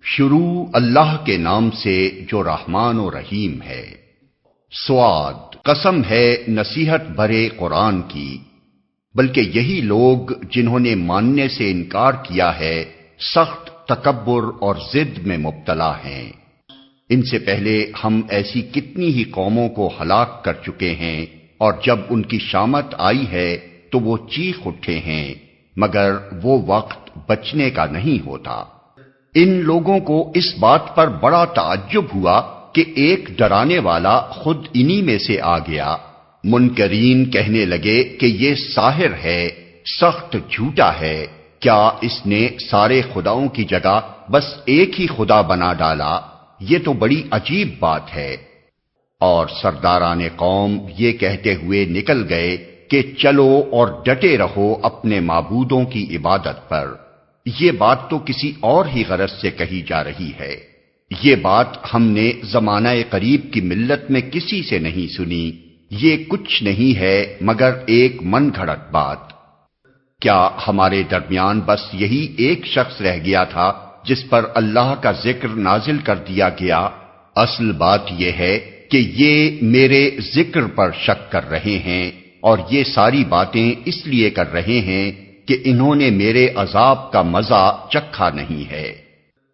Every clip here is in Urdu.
شروع اللہ کے نام سے جو رحمان و رحیم ہے۔ سواد، قسم ہے نصیحت بھرے قرآن کی، بلکہ یہی لوگ جنہوں نے ماننے سے انکار کیا ہے سخت تکبر اور ضد میں مبتلا ہیں۔ ان سے پہلے ہم ایسی کتنی ہی قوموں کو ہلاک کر چکے ہیں، اور جب ان کی شامت آئی ہے تو وہ چیخ اٹھے ہیں، مگر وہ وقت بچنے کا نہیں ہوتا۔ ان لوگوں کو اس بات پر بڑا تعجب ہوا کہ ایک ڈرانے والا خود انہی میں سے آ گیا۔ منکرین کہنے لگے کہ یہ ساحر ہے، سخت جھوٹا ہے، کیا اس نے سارے خداؤں کی جگہ بس ایک ہی خدا بنا ڈالا؟ یہ تو بڑی عجیب بات ہے۔ اور سرداران قوم یہ کہتے ہوئے نکل گئے کہ چلو اور ڈٹے رہو اپنے معبودوں کی عبادت پر۔ یہ بات تو کسی اور ہی غرض سے کہی جا رہی ہے۔ یہ بات ہم نے زمانہ قریب کی ملت میں کسی سے نہیں سنی، یہ کچھ نہیں ہے مگر ایک من گھڑت بات۔ کیا ہمارے درمیان بس یہی ایک شخص رہ گیا تھا جس پر اللہ کا ذکر نازل کر دیا گیا؟ اصل بات یہ ہے کہ یہ میرے ذکر پر شک کر رہے ہیں، اور یہ ساری باتیں اس لیے کر رہے ہیں کہ انہوں نے میرے عذاب کا مزہ چکھا نہیں ہے۔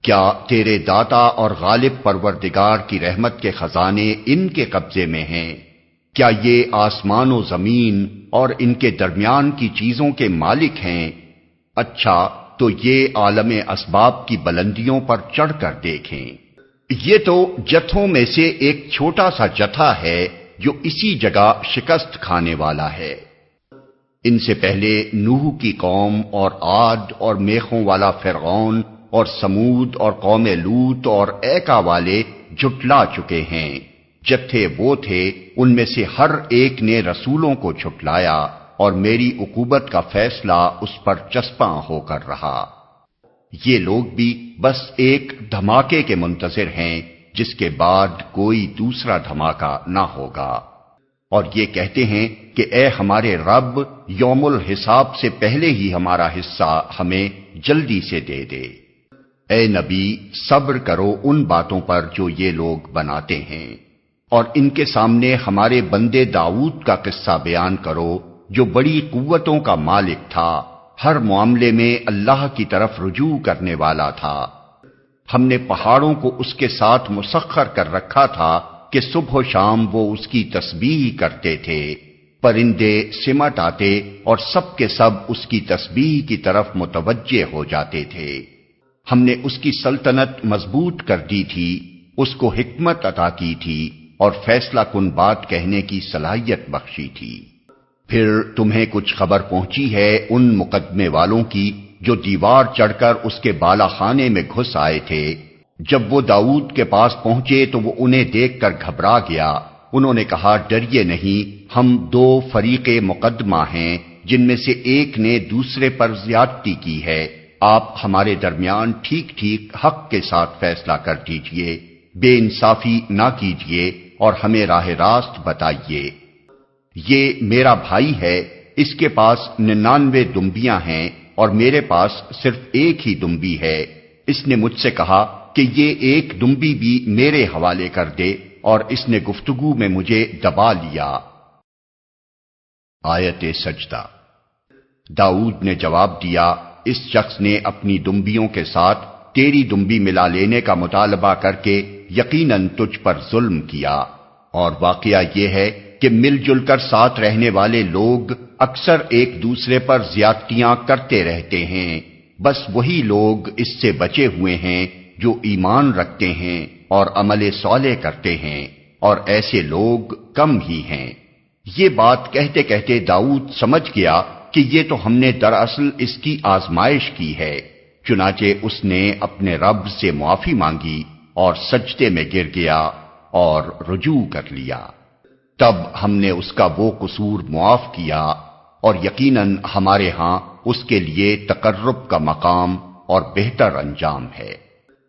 کیا تیرے داتا اور غالب پروردگار کی رحمت کے خزانے ان کے قبضے میں ہیں؟ کیا یہ آسمان و زمین اور ان کے درمیان کی چیزوں کے مالک ہیں؟ اچھا تو یہ عالم اسباب کی بلندیوں پر چڑھ کر دیکھیں۔ یہ تو جتھوں میں سے ایک چھوٹا سا جتھا ہے جو اسی جگہ شکست کھانے والا ہے۔ ان سے پہلے نوح کی قوم اور عاد اور میخوں والا فرعون اور سمود اور قوم لوط اور ایکا والے جھٹلا چکے ہیں۔ جتھے وہ تھے ان میں سے ہر ایک نے رسولوں کو جھٹلایا، اور میری عقوبت کا فیصلہ اس پر چسپاں ہو کر رہا۔ یہ لوگ بھی بس ایک دھماکے کے منتظر ہیں جس کے بعد کوئی دوسرا دھماکہ نہ ہوگا، اور یہ کہتے ہیں کہ اے ہمارے رب، یوم الحساب سے پہلے ہی ہمارا حصہ ہمیں جلدی سے دے دے۔ اے نبی، صبر کرو ان باتوں پر جو یہ لوگ بناتے ہیں، اور ان کے سامنے ہمارے بندے داؤد کا قصہ بیان کرو جو بڑی قوتوں کا مالک تھا، ہر معاملے میں اللہ کی طرف رجوع کرنے والا تھا۔ ہم نے پہاڑوں کو اس کے ساتھ مسخر کر رکھا تھا کہ صبح و شام وہ اس کی تسبیح کرتے تھے۔ پرندے سمٹ آتے اور سب کے سب اس کی تسبیح کی طرف متوجہ ہو جاتے تھے۔ ہم نے اس کی سلطنت مضبوط کر دی تھی، اس کو حکمت عطا کی تھی، اور فیصلہ کن بات کہنے کی صلاحیت بخشی تھی۔ پھر تمہیں کچھ خبر پہنچی ہے ان مقدمے والوں کی جو دیوار چڑھ کر اس کے بالا خانے میں گھس آئے تھے۔ جب وہ داؤد کے پاس پہنچے تو وہ انہیں دیکھ کر گھبرا گیا۔ انہوں نے کہا، ڈریے نہیں، ہم دو فریق مقدمہ ہیں جن میں سے ایک نے دوسرے پر زیادتی کی ہے۔ آپ ہمارے درمیان ٹھیک ٹھیک حق کے ساتھ فیصلہ کر دیجئے، بے انصافی نہ کیجئے، اور ہمیں راہ راست بتائیے۔ یہ میرا بھائی ہے، اس کے پاس 99 دمبیاں ہیں اور میرے پاس صرف ایک ہی دمبی ہے۔ اس نے مجھ سے کہا کہ یہ ایک دمبی بھی میرے حوالے کر دے، اور اس نے گفتگو میں مجھے دبا لیا۔ آیت سجدہ۔ داؤد نے جواب دیا، اس شخص نے اپنی دمبیوں کے ساتھ تیری دمبی ملا لینے کا مطالبہ کر کے یقیناً تجھ پر ظلم کیا، اور واقعہ یہ ہے کہ مل جل کر ساتھ رہنے والے لوگ اکثر ایک دوسرے پر زیادتیاں کرتے رہتے ہیں، بس وہی لوگ اس سے بچے ہوئے ہیں جو ایمان رکھتے ہیں اور عمل صالح کرتے ہیں، اور ایسے لوگ کم ہی ہیں۔ یہ بات کہتے کہتے داؤد سمجھ گیا کہ یہ تو ہم نے دراصل اس کی آزمائش کی ہے، چنانچہ اس نے اپنے رب سے معافی مانگی اور سجدے میں گر گیا اور رجوع کر لیا۔ تب ہم نے اس کا وہ قصور معاف کیا، اور یقیناً ہمارے ہاں اس کے لیے تقرب کا مقام اور بہتر انجام ہے۔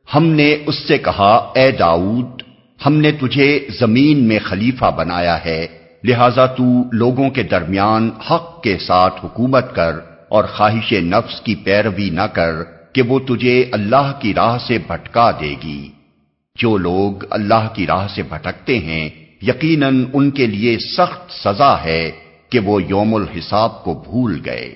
ہم نے اس سے کہا، اے داؤد، ہم نے تجھے زمین میں خلیفہ بنایا ہے، لہذا تو لوگوں کے درمیان حق کے ساتھ حکومت کر اور خواہش نفس کی پیروی نہ کر، کہ وہ تجھے اللہ کی راہ سے بھٹکا دے گی۔ جو لوگ اللہ کی راہ سے بھٹکتے ہیں یقیناً ان کے لیے سخت سزا ہے کہ وہ یوم الحساب کو بھول گئے۔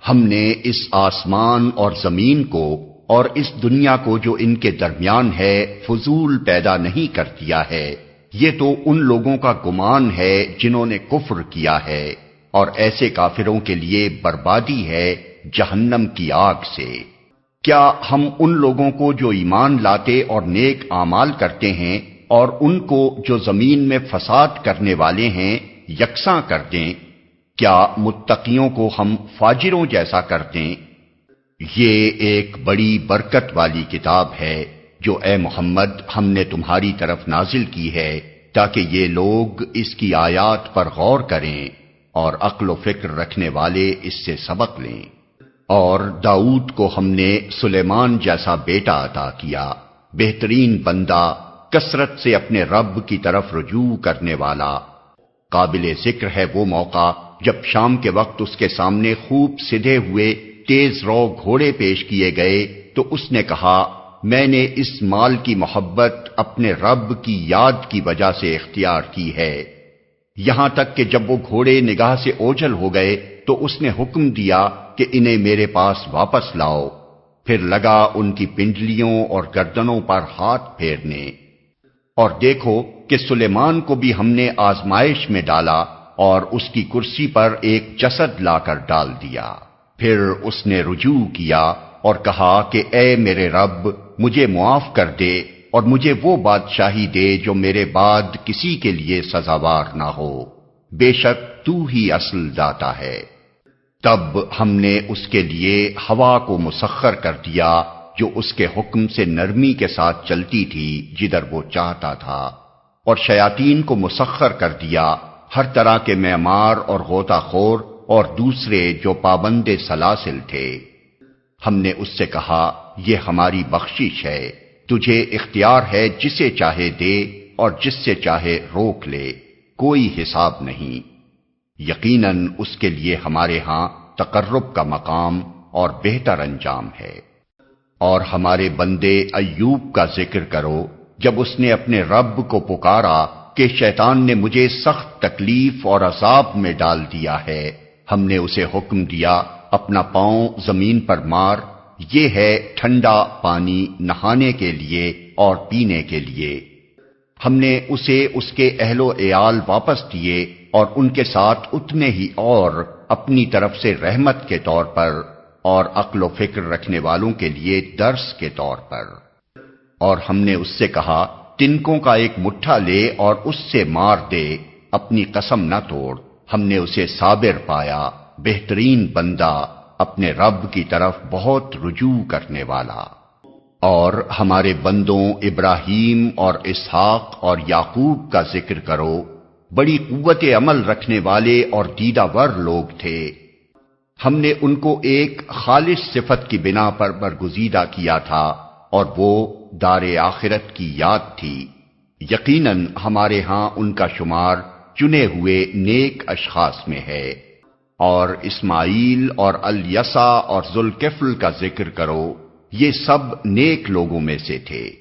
ہم نے اس آسمان اور زمین کو اور اس دنیا کو جو ان کے درمیان ہے فضول پیدا نہیں کر دیا ہے، یہ تو ان لوگوں کا گمان ہے جنہوں نے کفر کیا ہے، اور ایسے کافروں کے لیے بربادی ہے جہنم کی آگ سے۔ کیا ہم ان لوگوں کو جو ایمان لاتے اور نیک اعمال کرتے ہیں اور ان کو جو زمین میں فساد کرنے والے ہیں یکساں کر دیں؟ کیا متقیوں کو ہم فاجروں جیسا کر دیں؟ یہ ایک بڑی برکت والی کتاب ہے جو اے محمد ہم نے تمہاری طرف نازل کی ہے تاکہ یہ لوگ اس کی آیات پر غور کریں اور عقل و فکر رکھنے والے اس سے سبق لیں۔ اور داؤد کو ہم نے سلیمان جیسا بیٹا عطا کیا، بہترین بندہ، کثرت سے اپنے رب کی طرف رجوع کرنے والا۔ قابل ذکر ہے وہ موقع جب شام کے وقت اس کے سامنے خوب سدھے ہوئے تیز رو گھوڑے پیش کیے گئے تو اس نے کہا، میں نے اس مال کی محبت اپنے رب کی یاد کی وجہ سے اختیار کی ہے۔ یہاں تک کہ جب وہ گھوڑے نگاہ سے اوجھل ہو گئے تو اس نے حکم دیا کہ انہیں میرے پاس واپس لاؤ، پھر لگا ان کی پنڈلیوں اور گردنوں پر ہاتھ پھیرنے۔ اور دیکھو کہ سلیمان کو بھی ہم نے آزمائش میں ڈالا اور اس کی کرسی پر ایک جسد لا کر ڈال دیا۔ پھر اس نے رجوع کیا اور کہا کہ اے میرے رب، مجھے معاف کر دے اور مجھے وہ بادشاہی دے جو میرے بعد کسی کے لیے سزاوار نہ ہو، بے شک تو ہی اصل داتا ہے۔ تب ہم نے اس کے لیے ہوا کو مسخر کر دیا جو اس کے حکم سے نرمی کے ساتھ چلتی تھی جدھر وہ چاہتا تھا، اور شیاطین کو مسخر کر دیا، ہر طرح کے معمار اور غوطہ خور اور دوسرے جو پابند سلاسل تھے۔ ہم نے اس سے کہا، یہ ہماری بخشش ہے، تجھے اختیار ہے جسے چاہے دے اور جس سے چاہے روک لے، کوئی حساب نہیں۔ یقیناً اس کے لیے ہمارے ہاں تقرب کا مقام اور بہتر انجام ہے۔ اور ہمارے بندے ایوب کا ذکر کرو، جب اس نے اپنے رب کو پکارا کہ شیطان نے مجھے سخت تکلیف اور عذاب میں ڈال دیا ہے، ہم نے اسے حکم دیا اپنا پاؤں زمین پر مار، یہ ہے ٹھنڈا پانی نہانے کے لیے اور پینے کے لیے۔ ہم نے اسے اس کے اہل و عیال واپس دیے اور ان کے ساتھ اتنے ہی اور اپنی طرف سے رحمت کے طور پر اور عقل و فکر رکھنے والوں کے لیے درس کے طور پر۔ اور ہم نے اس سے کہا، تنکوں کا ایک مٹھا لے اور اس سے مار دے، اپنی قسم نہ توڑ۔ ہم نے اسے صابر پایا، بہترین بندہ، اپنے رب کی طرف بہت رجوع کرنے والا۔ اور ہمارے بندوں ابراہیم اور اسحاق اور یعقوب کا ذکر کرو، بڑی قوت عمل رکھنے والے اور دیدہ ور لوگ تھے۔ ہم نے ان کو ایک خالص صفت کی بنا پر برگزیدہ کیا تھا اور وہ دار آخرت کی یاد تھی۔ یقیناً ہمارے ہاں ان کا شمار چنے ہوئے نیک اشخاص میں ہے۔ اور اسماعیل اور الیسع اور ذوالکفل کا ذکر کرو، یہ سب نیک لوگوں میں سے تھے۔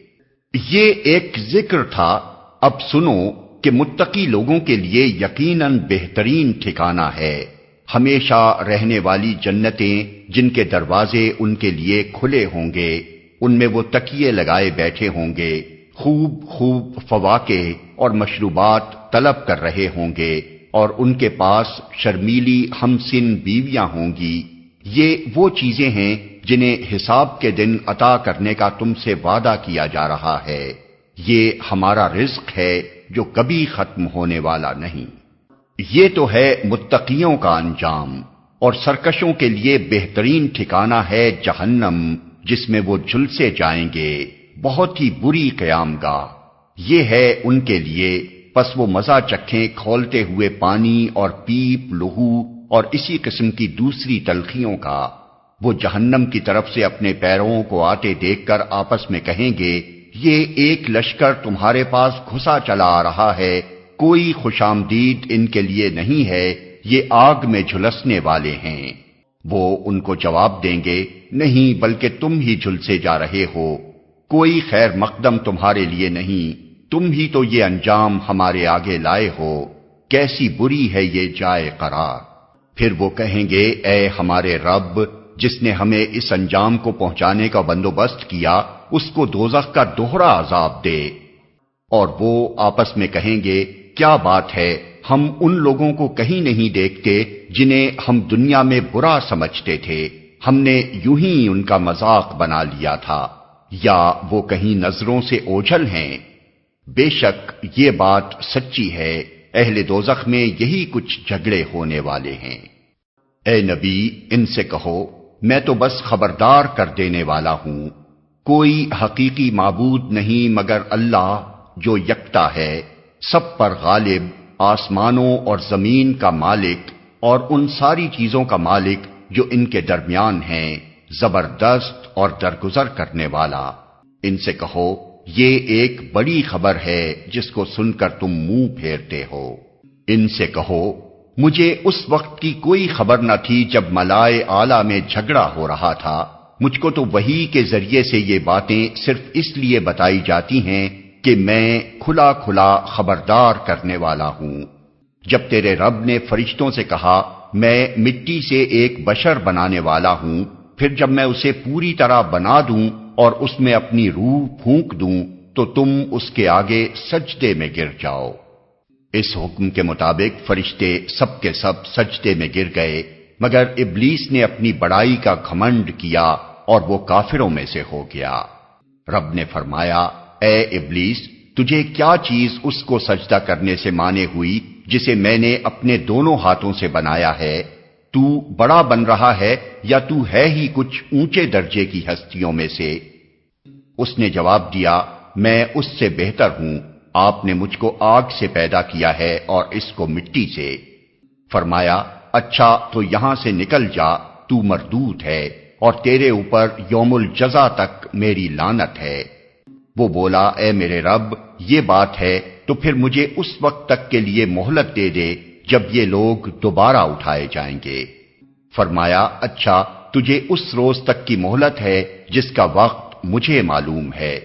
یہ ایک ذکر تھا، اب سنو کہ متقی لوگوں کے لیے یقیناً بہترین ٹھکانہ ہے، ہمیشہ رہنے والی جنتیں جن کے دروازے ان کے لیے کھلے ہوں گے، ان میں وہ تکیے لگائے بیٹھے ہوں گے، خوب خوب فواکہ اور مشروبات طلب کر رہے ہوں گے، اور ان کے پاس شرمیلی ہمسن بیویاں ہوں گی۔ یہ وہ چیزیں ہیں جنہیں حساب کے دن عطا کرنے کا تم سے وعدہ کیا جا رہا ہے، یہ ہمارا رزق ہے جو کبھی ختم ہونے والا نہیں۔ یہ تو ہے متقیوں کا انجام، اور سرکشوں کے لیے بہترین ٹھکانہ ہے جہنم، جس میں وہ جھلسے جائیں گے، بہت ہی بری قیام گاہ۔ یہ ہے ان کے لیے، پس وہ مزہ چکھیں کھولتے ہوئے پانی اور پیپ، لہو اور اسی قسم کی دوسری تلخیوں کا۔ وہ جہنم کی طرف سے اپنے پیروں کو آتے دیکھ کر آپس میں کہیں گے، یہ ایک لشکر تمہارے پاس گھسا چلا آ رہا ہے، کوئی خوش آمدید ان کے لیے نہیں ہے، یہ آگ میں جھلسنے والے ہیں۔ وہ ان کو جواب دیں گے، نہیں بلکہ تم ہی جھلسے جا رہے ہو، کوئی خیر مقدم تمہارے لیے نہیں، تم ہی تو یہ انجام ہمارے آگے لائے ہو، کیسی بری ہے یہ جائے قرار۔ پھر وہ کہیں گے، اے ہمارے رب، جس نے ہمیں اس انجام کو پہنچانے کا بندوبست کیا، اس کو دوزخ کا دوہرا عذاب دے۔ اور وہ آپس میں کہیں گے، کیا بات ہے، ہم ان لوگوں کو کہیں نہیں دیکھتے جنہیں ہم دنیا میں برا سمجھتے تھے، ہم نے یوں ہی ان کا مذاق بنا لیا تھا، یا وہ کہیں نظروں سے اوجھل ہیں۔ بے شک یہ بات سچی ہے، اہل دوزخ میں یہی کچھ جھگڑے ہونے والے ہیں۔ اے نبی، ان سے کہو، میں تو بس خبردار کر دینے والا ہوں، کوئی حقیقی معبود نہیں مگر اللہ جو یکتا ہے، سب پر غالب، آسمانوں اور زمین کا مالک اور ان ساری چیزوں کا مالک جو ان کے درمیان ہیں، زبردست اور درگزر کرنے والا۔ ان سے کہو، یہ ایک بڑی خبر ہے جس کو سن کر تم منہ پھیرتے ہو۔ ان سے کہو، مجھے اس وقت کی کوئی خبر نہ تھی جب ملائے اعلیٰ میں جھگڑا ہو رہا تھا، مجھ کو تو وحی کے ذریعے سے یہ باتیں صرف اس لیے بتائی جاتی ہیں کہ میں کھلا کھلا خبردار کرنے والا ہوں۔ جب تیرے رب نے فرشتوں سے کہا، میں مٹی سے ایک بشر بنانے والا ہوں، پھر جب میں اسے پوری طرح بنا دوں اور اس میں اپنی روح پھونک دوں تو تم اس کے آگے سجدے میں گر جاؤ۔ اس حکم کے مطابق فرشتے سب کے سب سجدے میں گر گئے، مگر ابلیس نے اپنی بڑائی کا گھمنڈ کیا اور وہ کافروں میں سے ہو گیا۔ رب نے فرمایا، اے ابلیس، تجھے کیا چیز اس کو سجدہ کرنے سے مانے ہوئی جسے میں نے اپنے دونوں ہاتھوں سے بنایا ہے؟ تو بڑا بن رہا ہے یا تو ہے ہی کچھ اونچے درجے کی ہستیوں میں سے؟ اس نے جواب دیا، میں اس سے بہتر ہوں، آپ نے مجھ کو آگ سے پیدا کیا ہے اور اس کو مٹی سے۔ فرمایا، اچھا تو یہاں سے نکل جا، تو مردود ہے اور تیرے اوپر یوم الجزا تک میری لعنت ہے۔ وہ بولا، اے میرے رب، یہ بات ہے تو پھر مجھے اس وقت تک کے لیے مہلت دے دے جب یہ لوگ دوبارہ اٹھائے جائیں گے۔ فرمایا، اچھا تجھے اس روز تک کی مہلت ہے جس کا وقت مجھے معلوم ہے۔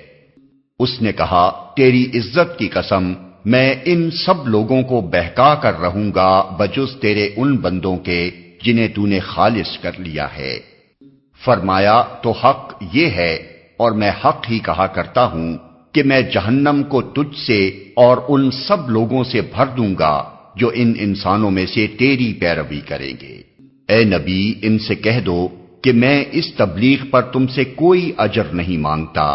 اس نے کہا، تیری عزت کی قسم، میں ان سب لوگوں کو بہکا کر رہوں گا بجز تیرے ان بندوں کے جنہیں تو نے خالص کر لیا ہے۔ فرمایا، تو حق یہ ہے اور میں حق ہی کہا کرتا ہوں کہ میں جہنم کو تجھ سے اور ان سب لوگوں سے بھر دوں گا جو ان انسانوں میں سے تیری پیروی کریں گے۔ اے نبی، ان سے کہہ دو کہ میں اس تبلیغ پر تم سے کوئی اجر نہیں مانگتا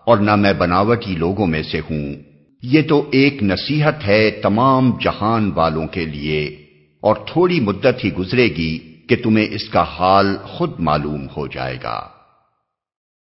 اور نہ میں بناوٹی لوگوں میں سے ہوں، یہ تو ایک نصیحت ہے تمام جہان والوں کے لیے، اور تھوڑی مدت ہی گزرے گی کہ تمہیں اس کا حال خود معلوم ہو جائے گا۔